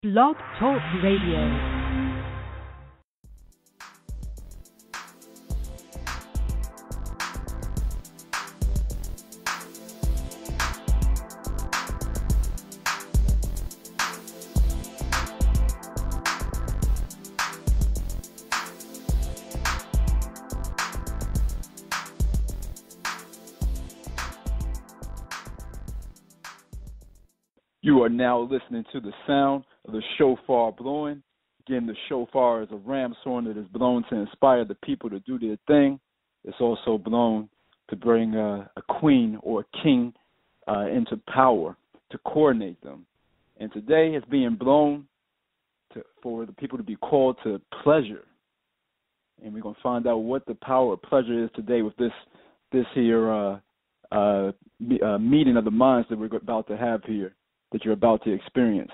Blog Talk Radio. You are now listening to the sound of the Shophar blowing. Again, the Shophar is a ram's horn that is blown to inspire the people to do their thing. It's also blown to bring a queen or a king into power, to coordinate them. And today it's being blown for the people to be called to pleasure. And we're going to find out what the power of pleasure is today with this here meeting of the minds that we're about to have here, that you're about to experience.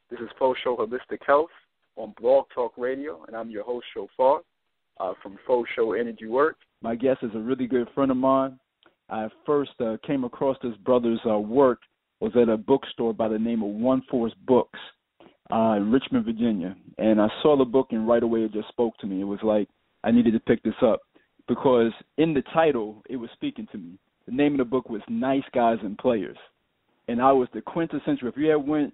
This is Faux Show Holistic Health on Blog Talk Radio, and I'm your host, Shophar, from Faux Show Energy Work. My guest is a really good friend of mine. I first came across this brother's work was at a bookstore by the name of One Force Books in Richmond, Virginia, and I saw the book, and right away it just spoke to me. It was like I needed to pick this up because in the title it was speaking to me. The name of the book was Nice Guys and Players. And I was the quintessential. If you had went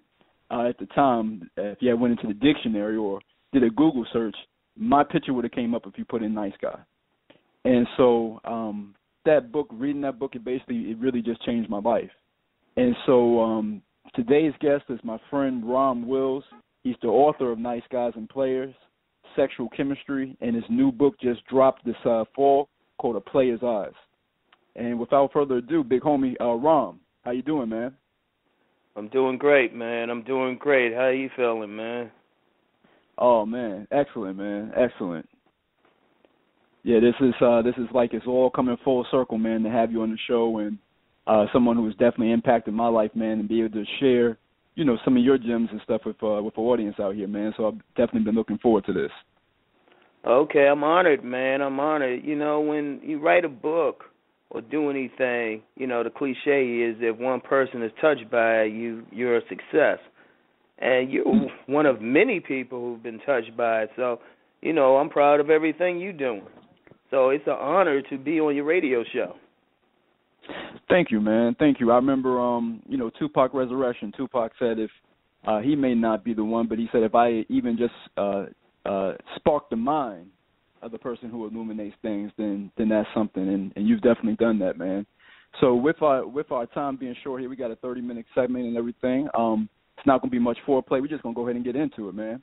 at the time, if you had went into the dictionary or did a Google search, my picture would have came up if you put in nice guy. And so that book, reading that book, it really just changed my life. And so today's guest is my friend Rom Wills. He's the author of Nice Guys and Players, Sexual Chemistry, and his new book just dropped this fall called A Player's Eyes. And without further ado, big homie Rom, how you doing, man? I'm doing great, man. I'm doing great. How you feeling, man? Oh, man, excellent, man, excellent. Yeah, this is like it's all coming full circle, man, to have you on the show and someone who has definitely impacted my life, man, and be able to share, some of your gems and stuff with the audience out here, man. So I've definitely been looking forward to this. Okay, I'm honored, man. I'm honored. When you write a book or do anything, the cliche is if one person is touched by it, you're a success. And you're one of many people who've been touched by it. So, I'm proud of everything you're doing. So it's an honor to be on your radio show. Thank you, man. Thank you. I remember, Tupac Resurrection. Tupac said if he may not be the one, but he said if I even just spark the mind of the person who illuminates things, then that's something, and you've definitely done that, man. So with our time being short here, we got a 30-minute segment and everything. It's not going to be much foreplay. We're just going to go ahead and get into it, man.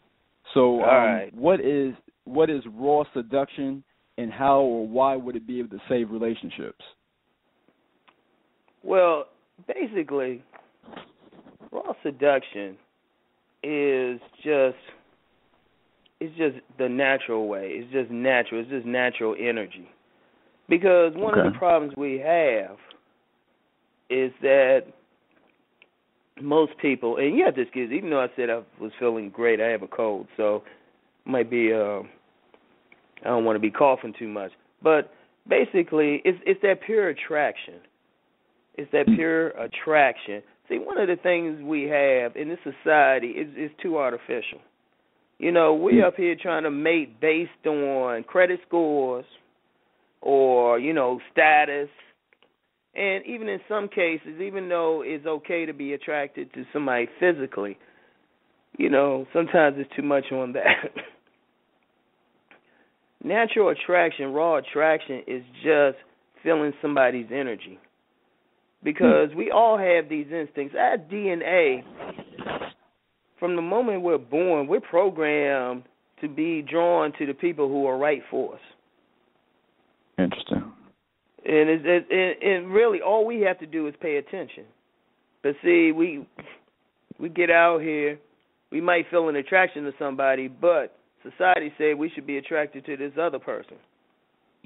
So all right. What is RAW Seduction, and how or why would it be able to save relationships? Well, basically, RAW Seduction is just the natural way. It's just natural. It's just natural energy. Because one of the problems we have is that most people, and you have to excuse, even though I said I was feeling great, I have a cold, so might be, I don't want to be coughing too much. But basically, it's that pure attraction. It's that pure attraction. See, one of the things we have in this society is too artificial. We up here trying to mate based on credit scores or, status. And even in some cases, even though it's okay to be attracted to somebody physically, sometimes it's too much on that. Natural attraction, raw attraction is just feeling somebody's energy. Because we all have these instincts. Our DNA, from the moment we're born, we're programmed to be drawn to the people who are right for us. Interesting. And really, all we have to do is pay attention. But see, we get out here, we might feel an attraction to somebody, but society said we should be attracted to this other person.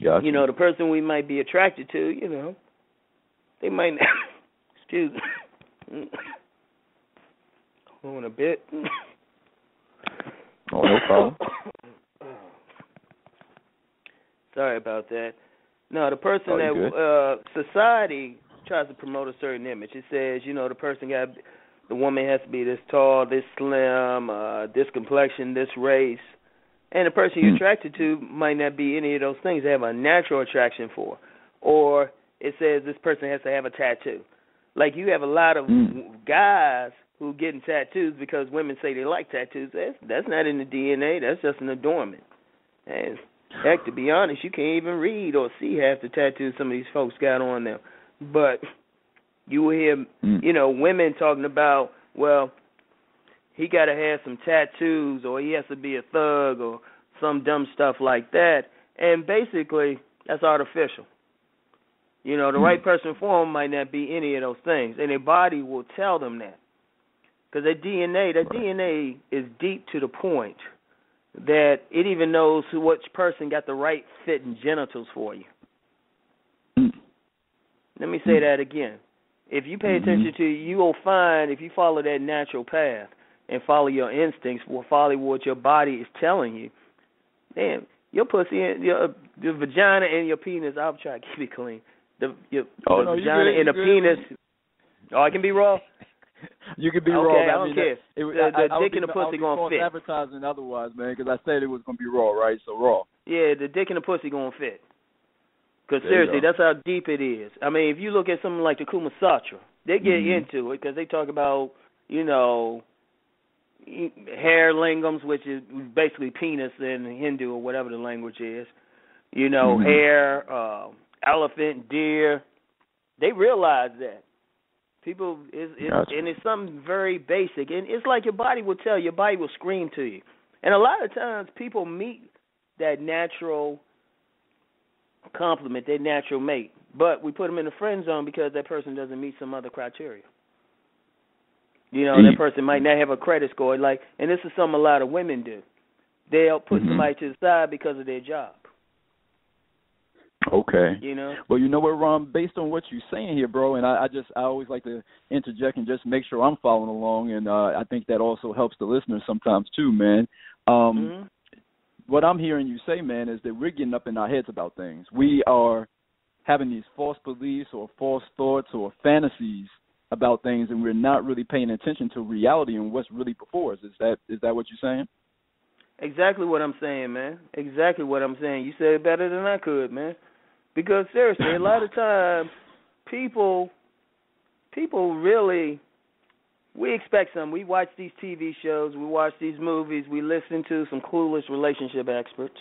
Gotcha. The person we might be attracted to, they might not, excuse me. Hold on a bit. Oh, no problem. Sorry about that. No, the person that society tries to promote a certain image. It says, the person got the woman has to be this tall, this slim, this complexion, this race. And the person you're attracted to might not be any of those things. They have a natural attraction for. Or it says this person has to have a tattoo. Like you have a lot of guys who getting tattoos because women say they like tattoos. That's not in the DNA. That's just an adornment. And heck, to be honest, you can't even read or see half the tattoos some of these folks got on them. But you will hear, women talking about, well, he got to have some tattoos or he has to be a thug or some dumb stuff like that. And basically, that's artificial. The right person for them might not be any of those things. And their body will tell them that. Because that DNA is deep to the point that it even knows which person got the right fitting genitals for you. Let me say that again. If you pay attention to it, you will find, if you follow that natural path and follow your instincts, or follow what your body is telling you, damn, your pussy, your vagina and your penis, I'll try to keep it clean. The vagina and the penis. Oh, it can be raw? You can be raw. Okay, I don't care. The dick and the pussy going to fit. Advertising otherwise, man, because I said it was going to be raw, right? So raw. Yeah, the dick and the pussy going to fit. Because seriously, that's how deep it is. I mean, if you look at something like the Kuma Sutra, they get into it because they talk about, hair lingams, which is basically penis in Hindu or whatever the language is. Hair, elephant, deer. They realize that. People, and it's something very basic. And it's like your body will tell you, your body will scream to you. And a lot of times people meet that natural complement, their natural mate. But we put them in the friend zone because that person doesn't meet some other criteria. That person might not have a credit score. And this is something a lot of women do. They'll put somebody to the side because of their job. Okay. Well, you know what, Rom? Based on what you're saying here, bro, and I always like to interject and just make sure I'm following along, and I think that also helps the listeners sometimes too, man. What I'm hearing you say, man, is that we're getting up in our heads about things. We are having these false beliefs or false thoughts or fantasies about things, and we're not really paying attention to reality and what's really before us. Is that what you're saying? Exactly what I'm saying, man. Exactly what I'm saying. You said it better than I could, man. Because seriously, a lot of times people really, we expect something. We watch these TV shows, we watch these movies, we listen to some clueless relationship experts.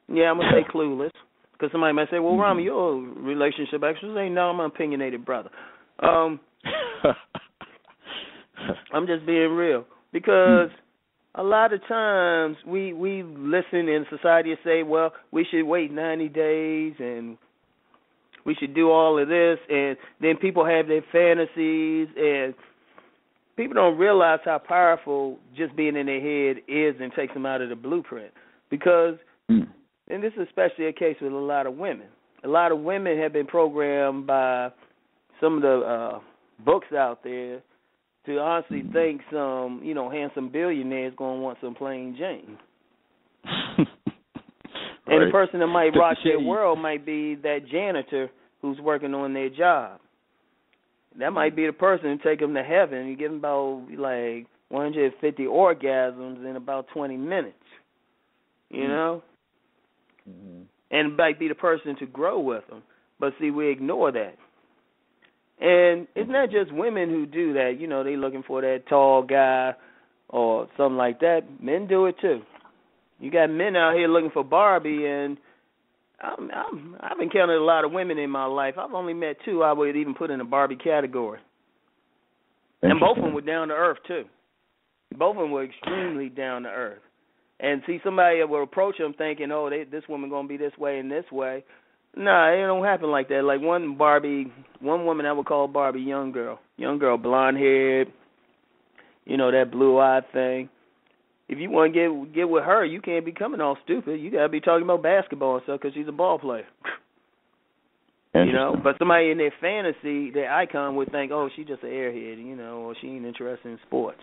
Yeah, I'm going to say clueless, because somebody might say, well, Rom, you're a relationship expert. Say, no, I'm an opinionated brother. I'm just being real. Because a lot of times we listen in society and say, well, we should wait 90 days and we should do all of this, and then people have their fantasies, and people don't realize how powerful just being in their head is and takes them out of the blueprint. Because, and this is especially a case with a lot of women. A lot of women have been programmed by some of the books out there to honestly think some, handsome billionaire is going to want some plain Jane. And the person that might rock their world might be that janitor who's working on their job. That might be the person who take them to heaven. You give them about 150 orgasms in about 20 minutes, And it might be the person to grow with them. But see, we ignore that. And it's not just women who do that. They looking for that tall guy or something like that. Men do it too. You got men out here looking for Barbie, and I've encountered a lot of women in my life. I've only met two I would even put in the Barbie category. And both of them were down to earth too. Both of them were extremely down to earth. And see, somebody will approach them thinking, this woman going to be this way and this way. Nah, it don't happen like that. Like one woman I would call Barbie, young girl, blonde haired, that blue eyed thing. If you want to get with her, you can't be coming all stupid. You got to be talking about basketball and stuff because she's a ball player. But somebody in their fantasy, their icon would think, she's just an airhead, or she ain't interested in sports.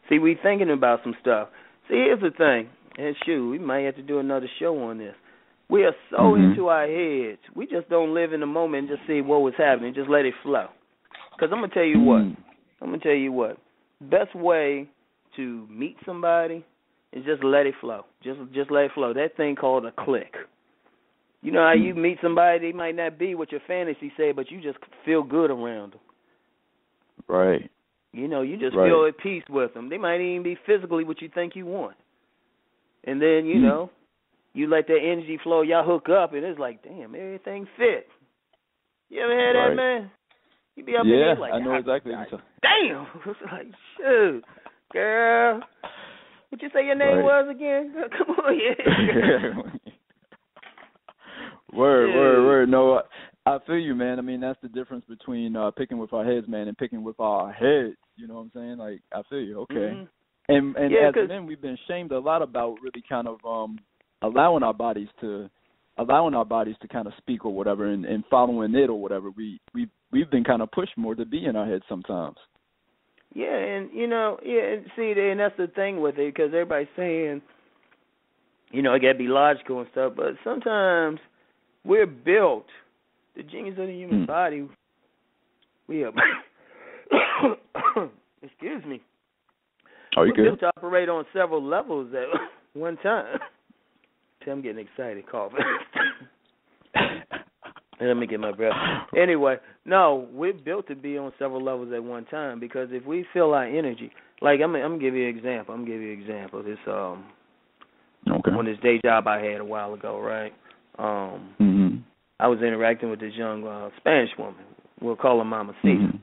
See, we thinking about some stuff. See, here's the thing, and we might have to do another show on this. We are so into our heads. We just don't live in the moment and just see what was happening. Just let it flow. Because I'm going to tell you what. best way to meet somebody is just let it flow. Just let it flow. That thing called a click. You know how you meet somebody, they might not be what your fantasy say, but you just feel good around them. Right. You know, you just feel at peace with them. They might even be physically what you think you want. And then, you know, you let that energy flow, y'all hook up, and it's like, damn, everything fit. You ever had that, man? You be up in there like, I know exactly what you're saying. Damn. It's like, shoot, girl. What you say your name was again? Come on, Word. No, I feel you, man. I mean, that's the difference between picking with our heads, man, and picking with our heads. You know what I'm saying? Like, I feel you. Okay. Mm-hmm. And as men, we've been shamed a lot about really kind of allowing our bodies to kind of speak or whatever, and following it or whatever. We've been kind of pushed more to be in our heads sometimes. Yeah, and and see, and that's the thing with it, because everybody's saying, it got to be logical and stuff, but sometimes we're built, the genius of the human body, we are, excuse me, we're built to operate on several levels at one time. See, I'm getting excited, coughing. Let me get my breath. Anyway, no, we're built to be on several levels at one time, because if we feel our energy, like I'm gonna give you an example. This on this day job I had a while ago, right? I was interacting with this young Spanish woman. We'll call her Mamacita. Mm-hmm.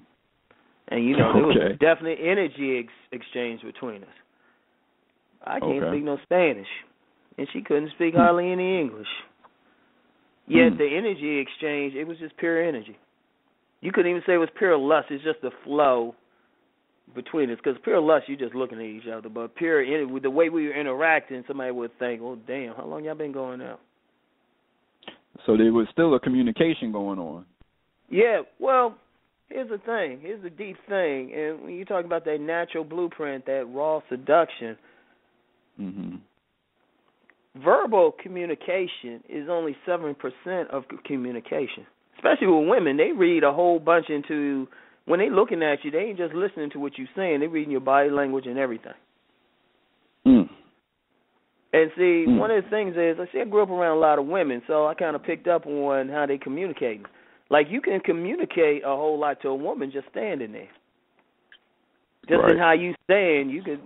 And there was definite energy exchange between us. I can't speak no Spanish, and she couldn't speak hardly any English. Yet the energy exchange, it was just pure energy. You couldn't even say it was pure lust. It's just the flow between us. Because pure lust, you're just looking at each other. But pure energy, the way we were interacting, somebody would think, oh, damn, how long y'all been going out? So there was still a communication going on. Yeah, well, here's the thing. Here's the deep thing. And when you talk about that natural blueprint, that raw seduction, verbal communication is only 7% of communication. Especially with women, they read a whole bunch into, when they looking at you, they ain't just listening to what you're saying, they reading your body language and everything. And see, one of the things is, I grew up around a lot of women, so I kind of picked up on how they communicate. Like, you can communicate a whole lot to a woman just standing there. Just in how you stand, you could,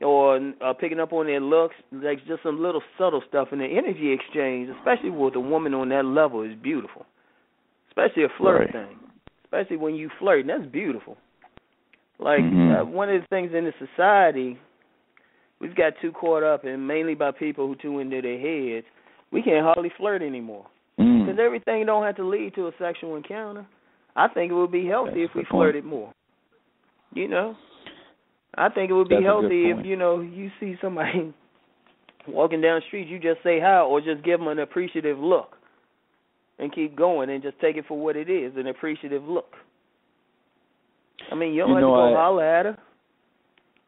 or picking up on their looks, like just some little subtle stuff. And the energy exchange, especially with a woman on that level, is beautiful. Especially a flirt thing. Especially when you flirt, that's beautiful. Like, one of the things in the society, we've got too caught up, and mainly by people who too into their heads, we can't hardly flirt anymore. Because everything don't have to lead to a sexual encounter. I think it would be healthy if we flirted more. I think it would be healthy if, you see somebody walking down the street, you just say hi or just give them an appreciative look and keep going and just take it for what it is, an appreciative look. I mean, you don't have to go holler at her.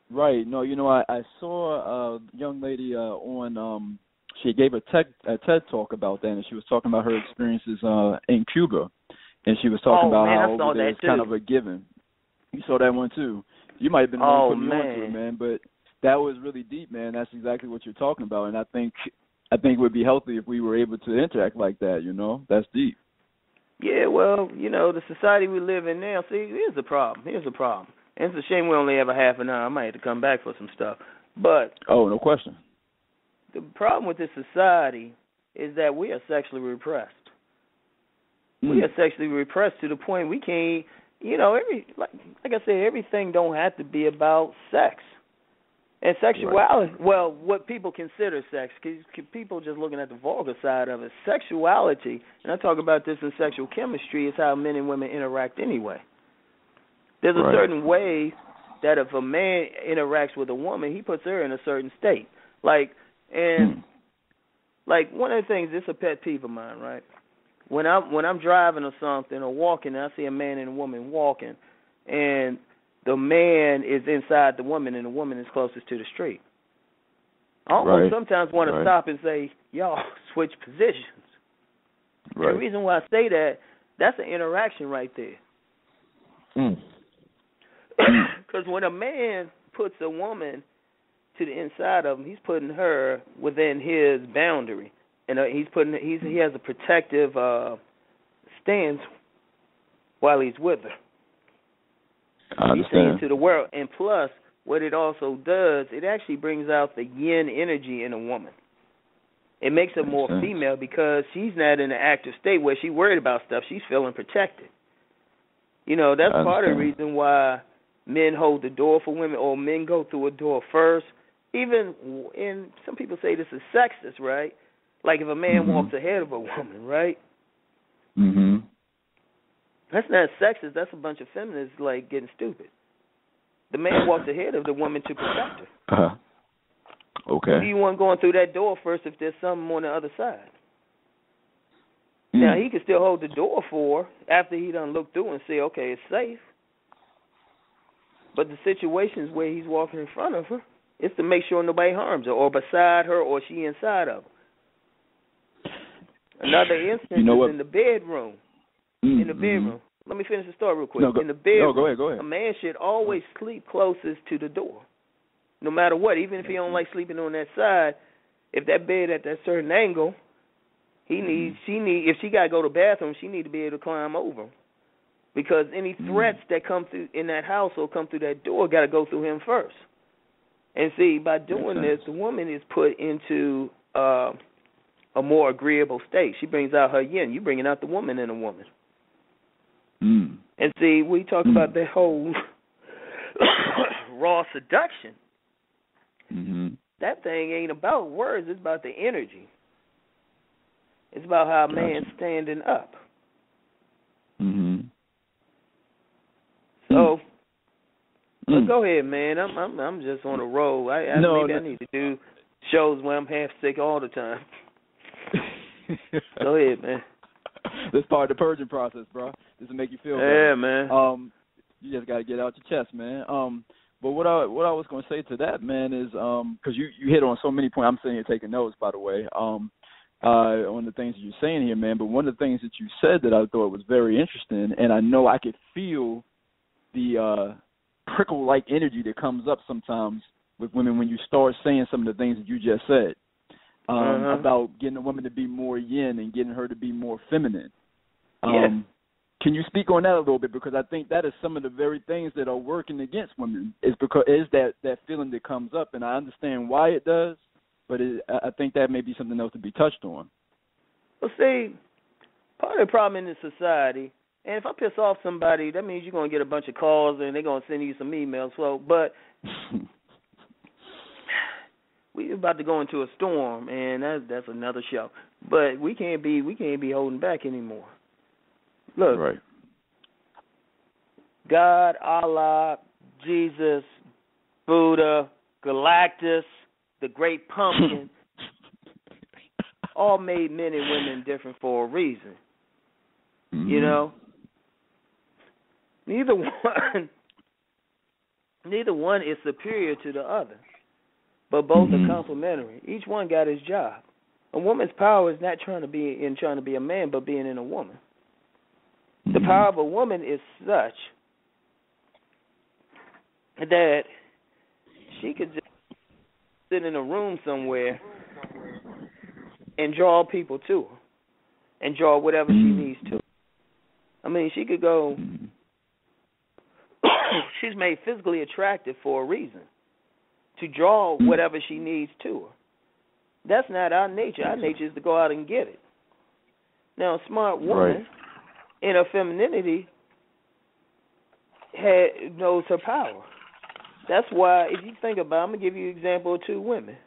Right. No, I saw a young lady on, she gave a TED Talk about that, and she was talking about her experiences in Cuba. And she was talking about how over there it's kind of a given. You saw that one, too. You might have been the one putting me onto it, man, but that was really deep, man. That's exactly what you're talking about, and I think it would be healthy if we were able to interact like that, That's deep. Yeah, well, the society we live in now, see, here's the problem. And it's a shame we only have a half an hour. I might have to come back for some stuff. But no question. The problem with this society is that we are sexually repressed. We are sexually repressed to the point we can't, like I said, everything don't have to be about sex. And sexuality, well, what people consider sex, because people just looking at the vulgar side of it, sexuality, and I talk about this in sexual chemistry, is how men and women interact anyway. There's a certain way that if a man interacts with a woman, he puts her in a certain state. Like one of the things, it's a pet peeve of mine, right? When I'm driving or something or walking, and I see a man and a woman walking, and the man is inside the woman and the woman is closest to the street. I almost sometimes want to stop and say, y'all switch positions. The reason why I say that, that's an interaction right there. Because when a man puts a woman to the inside of him, he's putting her within his boundary, and he has a protective stance while he's with her. I understand. He's saying to the world, and plus, what it also does, it actually brings out the yin energy in a woman. It makes her more female because she's not in an active state where she's worried about stuff. She's feeling protected. You know, that's part of the reason why men hold the door for women, or men go through a door first. Even, and some people say this is sexist, right? Like if a man walks ahead of a woman, right? Mm-hmm. That's not sexist. That's a bunch of feminists, like, getting stupid. The man walks ahead of the woman to protect her. Uh-huh. Okay. Who do you want going through that door first if there's something on the other side? Now, he can still hold the door for her after he done look through and say, okay, it's safe. But the situations where he's walking in front of her, it's to make sure nobody harms her or beside her or she inside of her. Another instance is in the bedroom. In the bedroom. Let me finish the story real quick. In the bedroom, go ahead. A man should always sleep closest to the door, no matter what. Even if he don't like sleeping on that side, if that bed at that certain angle, if she got to go to the bathroom, she need to be able to climb over. Because any threats that come through in that house or come through that door got to go through him first. And see, by doing this, the woman is put into a more agreeable state. She brings out her yin. You bringing out the woman in a woman. And see, we talk about that whole RAW Seduction. That thing ain't about words. It's about the energy. It's about how a man's standing up. So, let's go ahead, man. I'm just on a roll. Maybe I need to do shows where I'm half sick all the time. Go ahead, man. This part of the purging process, bro. This will make you feel better. Yeah, man. You just got to get out your chest, man. But what I was going to say to that, man, is because you hit on so many points. I'm sitting here taking notes, by the way, on the things that you're saying here, man. But one of the things that you said that I thought was very interesting, and I know I could feel the prickle-like energy that comes up sometimes with women when you start saying some of the things that you just said. About getting a woman to be more yin and getting her to be more feminine. Can you speak on that a little bit? Because I think that is some of the very things that are working against women is that feeling that comes up, and I understand why it does, but I think that may be something else to be touched on. Well, see, part of the problem in this society, and if I piss off somebody, that means you're going to get a bunch of calls and they're going to send you some emails. So, but we're about to go into a storm, and that's another show. But we can't be holding back anymore. Look, right. God, Allah, Jesus, Buddha, Galactus, the Great Pumpkin, all made men and women different for a reason. You know, neither one is superior to the other. But both are complementary. Each one got his job. A woman's power is not trying to be a man, but being in a woman. The power of a woman is such that she could just sit in a room somewhere and draw people to her and draw whatever she needs to. I mean, she could go. She's made physically attractive for a reason. To draw whatever she needs to her. That's not our nature. Our nature is to go out and get it. Now, a smart woman, in her femininity, knows her power. That's why, if you think about it, I'm going to give you an example of two women.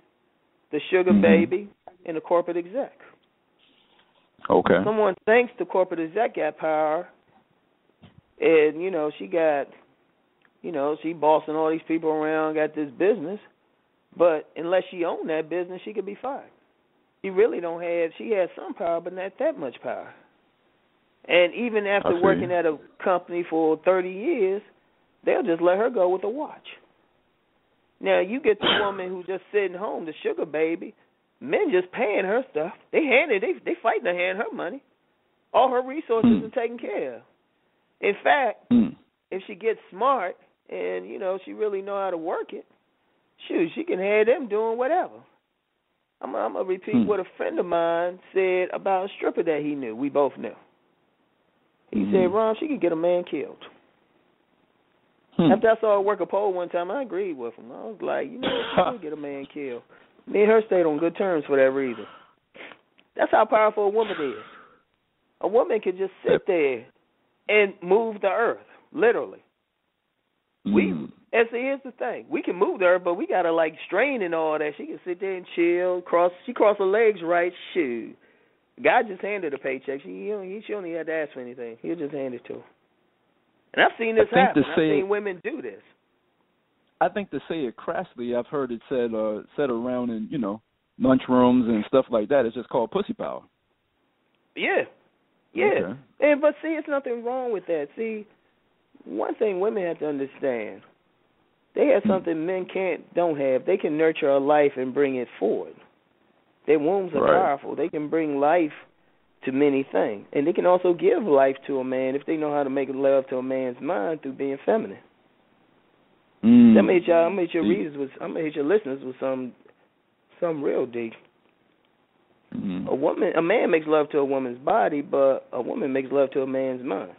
The sugar baby and the corporate exec. Okay. Someone thinks the corporate exec got power, and, she got... she bossing all these people around, got this business, but unless she owned that business, she could be fired. She has some power, but not that much power. And even after working at a company for 30 years, they'll just let her go with a watch. Now, you get the woman who's just sitting home, the sugar baby, men just paying her stuff. They fighting to hand her money. All her resources are taken care of. In fact, if she gets smart and, she really know how to work it, shoot, she can have them doing whatever. I'm going to repeat what a friend of mine said about a stripper that he knew. We both knew. He said, Ron, she could get a man killed. After I saw her work a pole one time, I agreed with him. I was like, she could get a man killed. Me and her stayed on good terms for that reason. That's how powerful a woman is. A woman can just sit there and move the earth, literally. And see, here's the thing. We can move the earth, but we got to, strain and all that. She can sit there and chill. She crossed her legs right. Shoot. God just handed her a paycheck. She only had to ask for anything. He'll just hand it to her. And I've seen this happen. I've seen women do this. I think to say it crassly, I've heard it said around in, lunchrooms and stuff like that. It's just called pussy power. Yeah. Yeah. Okay. But see, there's nothing wrong with that. See, one thing women have to understand, they have something men don't have. They can nurture a life and bring it forward. Their wombs are powerful. They can bring life to many things. And they can also give life to a man if they know how to make love to a man's mind through being feminine. I'm gonna hit your listeners with some real deep. A man makes love to a woman's body, but a woman makes love to a man's mind.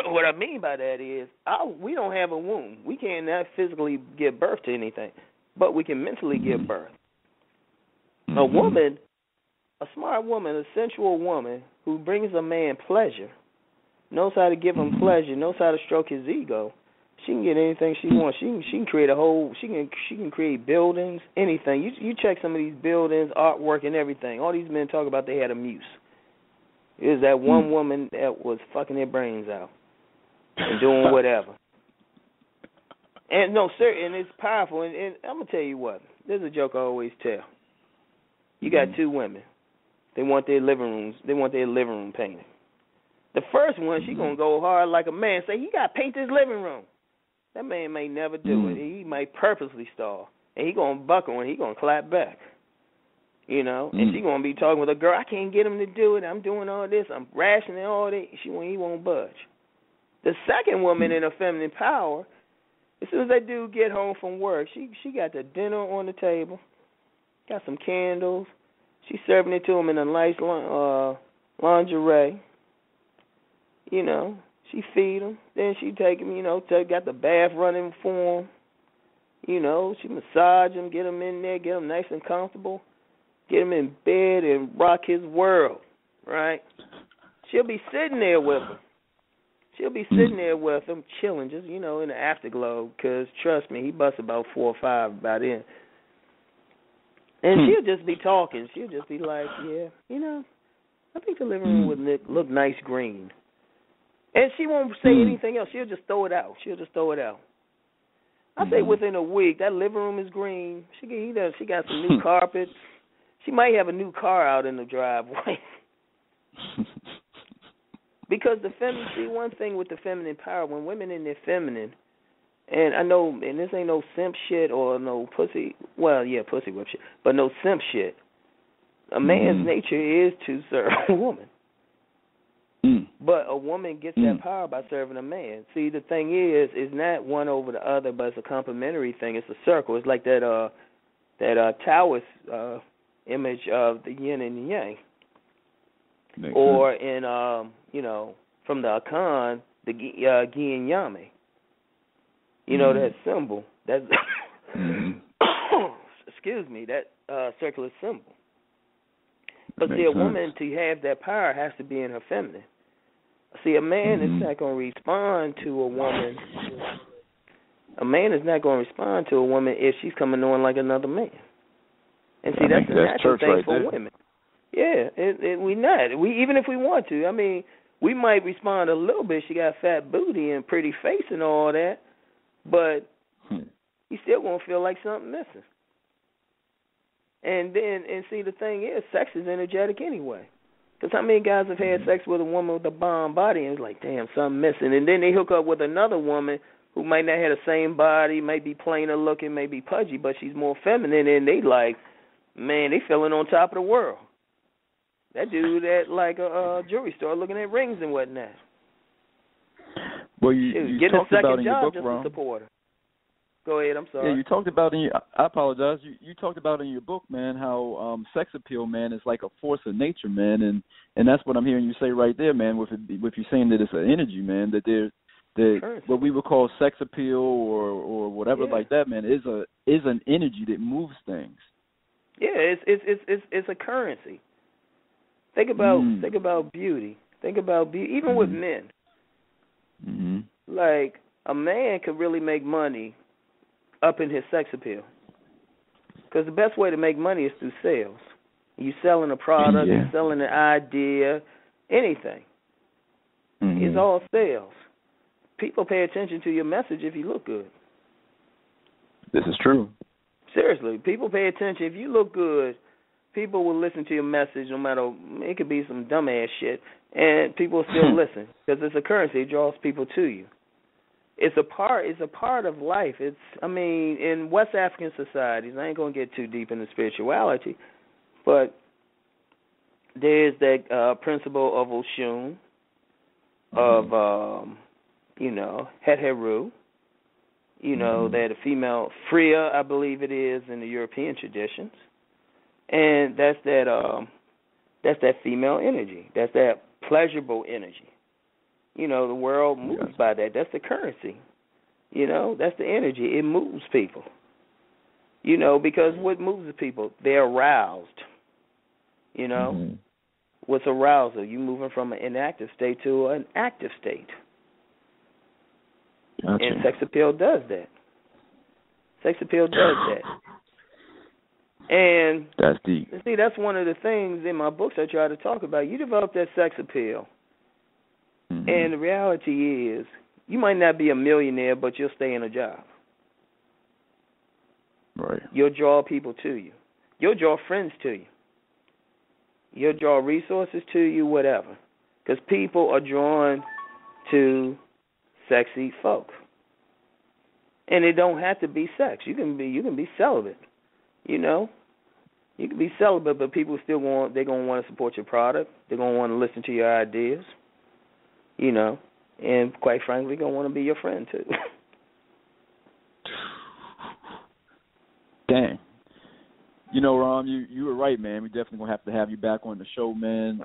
What I mean by that is, we don't have a womb. We cannot physically give birth to anything, but we can mentally give birth. A woman, a smart woman, a sensual woman who brings a man pleasure, knows how to give him pleasure, knows how to stroke his ego. She can get anything she wants. She can create she can create buildings, anything. You check some of these buildings, artwork, and everything. All these men talk about they had a muse. It was that one woman that was fucking their brains out and doing whatever. And no, sir, and it's powerful. And I'm gonna tell you what. There's a joke I always tell. You got two women. They want their living room painted. The first one, she gonna go hard like a man. Say, you gotta paint this living room. That man may never do it. He might purposely stall, and he gonna buckle and he gonna clap back. And she gonna be talking with a girl. I can't get him to do it. I'm doing all this. I'm rationing all that. He won't budge. The second woman in her feminine power, as soon as that dude get home from work, she got the dinner on the table, got some candles. She's serving it to him in a nice lingerie. She feed him. Then she take him, got the bath running for him. She massage him, get him in there, get him nice and comfortable, get him in bed and rock his world, right? She'll be sitting there with him. Chilling, just, in the afterglow, because, trust me, he busts about 4 or 5 by then. And she'll just be talking. She'll just be like, yeah, I think the living room would look nice green. And she won't say anything else. She'll just throw it out. I say within a week, that living room is green. She got some new carpets. She might have a new car out in the driveway. Because one thing with the feminine power, when women in their feminine, and I know, and this ain't no simp shit or no pussy, pussy whip shit, but no simp shit. A man's nature is to serve a woman. But a woman gets that power by serving a man. See, the thing is, it's not one over the other, but it's a complementary thing. It's a circle. It's like that Taoist image of the yin and the yang. Makes or sense. In, from the Akan, the Gi and Yame. That symbol. That's excuse me, that circular symbol. But see, a woman, to have that power, has to be in her feminine. See, a man is not going to respond to a woman. A man is not going to respond to a woman if she's coming on like another man. And see, that's the natural thing for women. Yeah, even if we want to. I mean, we might respond a little bit. She got fat booty and pretty face and all that, but you still won't feel like something missing. And see, the thing is, sex is energetic anyway. Because how many guys have had sex with a woman with a bomb body and it's like, damn, something missing. And then they hook up with another woman who might not have the same body, may be plainer looking, may be pudgy, but she's more feminine, and they like, man, they feeling on top of the world. That dude at like a jewelry store looking at rings and whatnot. Well, you getting talked a second about in your job book, just Rom. a supporter. Go ahead, I'm sorry. Yeah, you talked about in your, I apologize. You talked about in your book, man, how sex appeal, man, is like a force of nature, man, and that's what I'm hearing you say right there, man. With you saying that it's an energy, man, that there's what we would call sex appeal or whatever like that, man, is an energy that moves things. Yeah, it's a currency. Think about beauty. Think about beauty, even with men. Mm-hmm. Like a man could really make money up in his sex appeal, because the best way to make money is through sales. You selling a product, you selling an idea, anything. It's all sales. People pay attention to your message if you look good. This is true. Seriously, people pay attention. If you look good, people will listen to your message no matter, it could be some dumbass shit, and people will still listen, because it's a currency. It draws people to you. It's a part of life. In West African societies, I ain't going to get too deep into spirituality, but there's that principle of Oshun, of, Het Heru, that a female, Freya, I believe it is, in the European traditions. And that's that female energy. That's that pleasurable energy. The world moves by that. That's the currency. That's the energy. It moves people. Because what moves people? They're aroused. What's arousal? You moving from an inactive state to an active state. Gotcha. And sex appeal does that. Sex appeal does that. And that's deep. See, that's one of the things in my books I try to talk about. You develop that sex appeal. And the reality is, you might not be a millionaire, but you'll stay in a job. Right. You'll draw people to you. You'll draw friends to you. You'll draw resources to you, whatever. Because people are drawn to sexy folk. And it don't have to be sex. You can be celibate. You can be celibate, but people still they're going to want to support your product. They're going to want to listen to your ideas. And quite frankly, going to want to be your friend too. Dang. Rom, you were right, man. We definitely going to have you back on the show, man.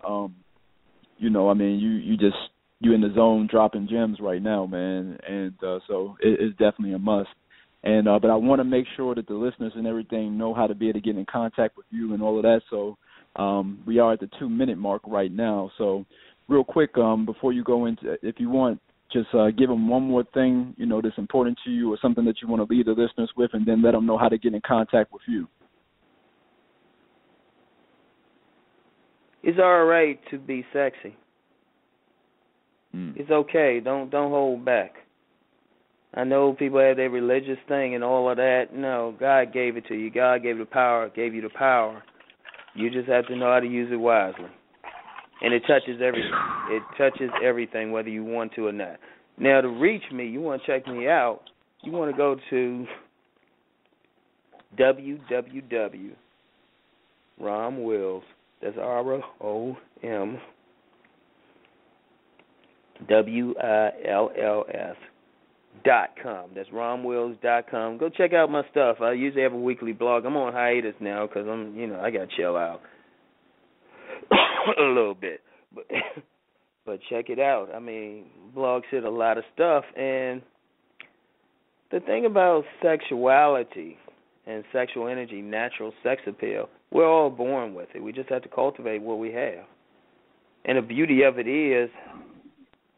You in the zone dropping gems right now, man. And so it's definitely a must. And but I want to make sure that the listeners and everything know how to be able to get in contact with you and all of that. So we are at the 2-minute mark right now. So real quick, before you go into, if you want, just give them one more thing, that's important to you or something that you want to leave the listeners with, and then let them know how to get in contact with you. It's all right to be sexy. It's okay. Don't hold back. I know people have their religious thing and all of that. No, God gave it to you. God gave you the power. You just have to know how to use it wisely. And it touches everything. It touches everything, whether you want to or not. Now, to reach me, you want to check me out, you want to go to Rom Wills. That's ROM WILLS.com. That's RomWills.com. Go check out my stuff. I usually have a weekly blog. I'm on hiatus now because I got to chill out a little bit. But check it out. Blogs hit a lot of stuff. And the thing about sexuality and sexual energy, natural sex appeal, we're all born with it. We just have to cultivate what we have. And the beauty of it is,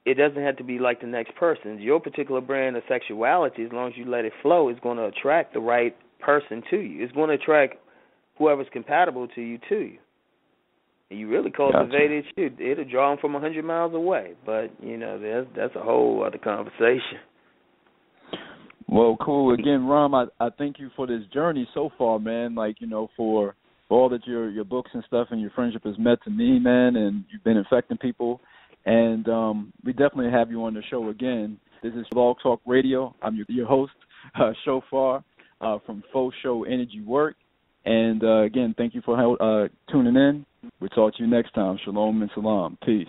it doesn't have to be like the next person's. Your particular brand of sexuality, as long as you let it flow, is going to attract the right person to you. It's going to attract whoever's compatible to you. And you really cultivate it, it'll draw them from 100 miles away. But, that's a whole other conversation. Well, cool. Again, Rom, I thank you for this journey so far, man. For all that your books and stuff and your friendship has meant to me, man, and you've been affecting people. And we definitely have you on the show again. This is Blog Talk Radio. I'm your host, Shophar, from Faux Show Energy Work. And, again, thank you for tuning in. We'll talk to you next time. Shalom and salam. Peace.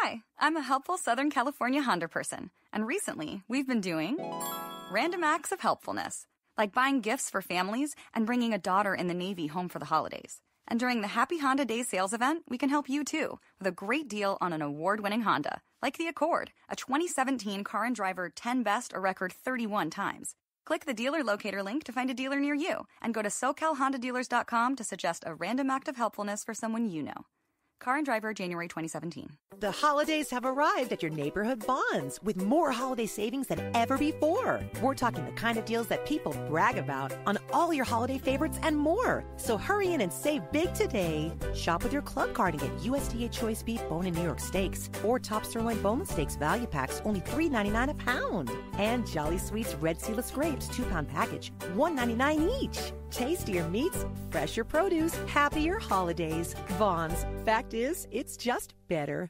Hi, I'm a helpful Southern California Honda person, and recently we've been doing random acts of helpfulness, like buying gifts for families and bringing a daughter in the Navy home for the holidays. And during the Happy Honda Day sales event, we can help you too with a great deal on an award-winning Honda, like the Accord, a 2017 Car and Driver 10 Best a record 31 times. Click the dealer locator link to find a dealer near you, and go to SoCalHondaDealers.com to suggest a random act of helpfulness for someone you know. Car and Driver, January 2017. The holidays have arrived at your neighborhood Bonds with more holiday savings than ever before. We're talking the kind of deals that people brag about on all your holiday favorites and more. So hurry in and save big today. Shop with your club card and get USDA Choice Beef Bone in New York Steaks or Top Sirloin Bone Steaks value packs, only $3.99 a pound. And Jolly Sweets Red Seedless Grapes 2-pound package, $1.99 each. Tastier meats, fresher produce, happier holidays. Vons. Fact is, it's just better.